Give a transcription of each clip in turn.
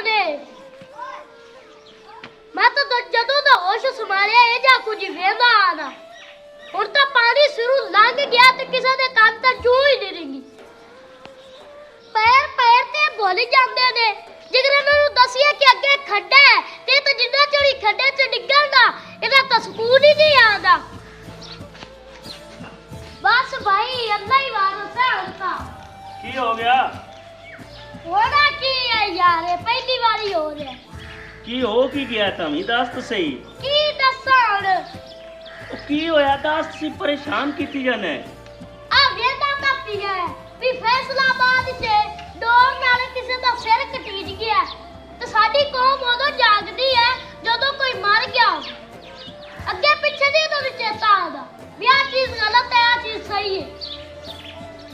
ने मैं तो जदों दा होश संभालिया ए जा कुछ वेंदा आना हुण तां पानी सिरों लंघ गया ते किसे दे कंन तां चूं ही नहीं रही पैर पैर ते भुल जांदे ने जिगर इन्हां नूं दसिया कि अगे खड्डा है ते तो जिन्ना चोरी खड्डे च डिग्गणदा इहदा तां सकून ही नहीं आंदा बस भाई अल्लाह ही वारस है हुण तां की हो गया होना की है यार पहली बारी हो रहा की हो की गया तमी दस तो सही की दसा हुण की होया दस सी परेशान कीती जाने आ वेंदा तां पिया भी फैसलाबाद च डोर नाल किसे दा सिर कटीज गया ते साडी कौम उदों जागदी है जदों कोई मर गया अगे पीछे दी तो चेता आंदा भी आ चीज गलत है आ चीज सही है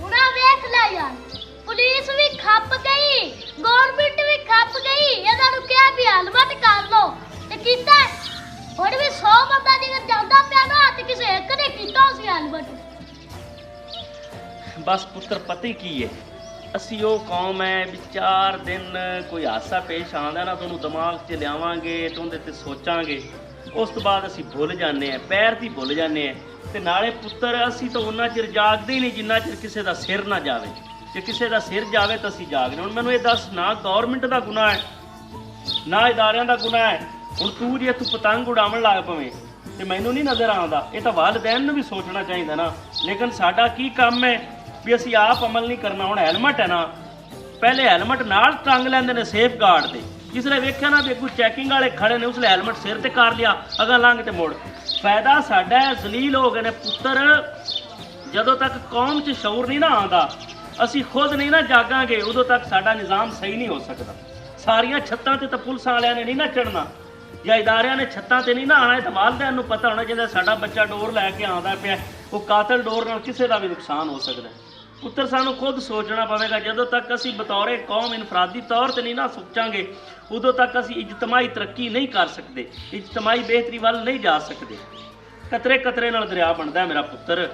हुण आ वेख ले यार पुलिस भी खप गई गवर्नमेंट भी खप गई इन्हां नूं क्या भी हेलमेट कर लो ते कीता हुण भी 100 बंदा जिगर जांदा पिया ना ते किसे एक ने कीता उस हेलमेट बस पुत्र पता ही की है असी वो कौम है भी 4 दिन कोई हादसा पेश आंदा ना तुहानूं दिमाग 'च लियावांगे ते उहदे ते सोचांगे उस तो बाद असी भुल जाने हैं पैर दी भुल जाने हैं ते नाले पुत्र असी तो उन्ना चिर जागदे ही नहीं जिन्ना चिर किसी का सिर ना जावे जे किसी का सिर जावे तो असी जागने हुण मैनूं ये दस ना गौरमेंट का गुनाह है ना इदारियां का गुनाह है हुण तू जे तू पतंग उड़ावन लग पवे ते मैनूं नहीं नज़र आउंदा ये तो वालिदैन नूं भी सोचना चाहिए ना लेकिन साडा की काम है भी असी आप अमल नहीं करना हुण हैलमेट है ना पहले हैलमेट नाल टंग लैंदे ने सेफ गार्ड दे जिसले वेख्या ना भी अगू चैकिंग वाले खड़े ने उसले हैलमेट सिर ते कर लिया अगा लंघ ते मुड़ फायदा साडा है जलील हो गए ने पुत्र जदों तक कौम च शऊर नहीं ना आंदा असी खुद नहीं ना जागांगे उदों तक साडा निज़ाम सही नहीं हो सकता सारियां छत्तां ते तां पुलिस वालियां ने नहीं ना चढ़ना या इदारियां ने छत्तां ते नहीं ना आना तो वालिदैन नूं पता होना चाहिए साडा बच्चा डोर लैके आंदा पिया वो कातल डोर नाल किसी का भी नुकसान हो सकता है पुत्र सानू खुद सोचना पवेगा जदों तक असी बतौरे कौम इनफरादी तौर पर नहीं ना सोचांगे उदों तक असी इजतमाही तरक्की नहीं कर सकते इजतमाही बेहतरी वाल नहीं जा सकते कतरे कतरे नाल दरिया बनता है मेरा पुत्र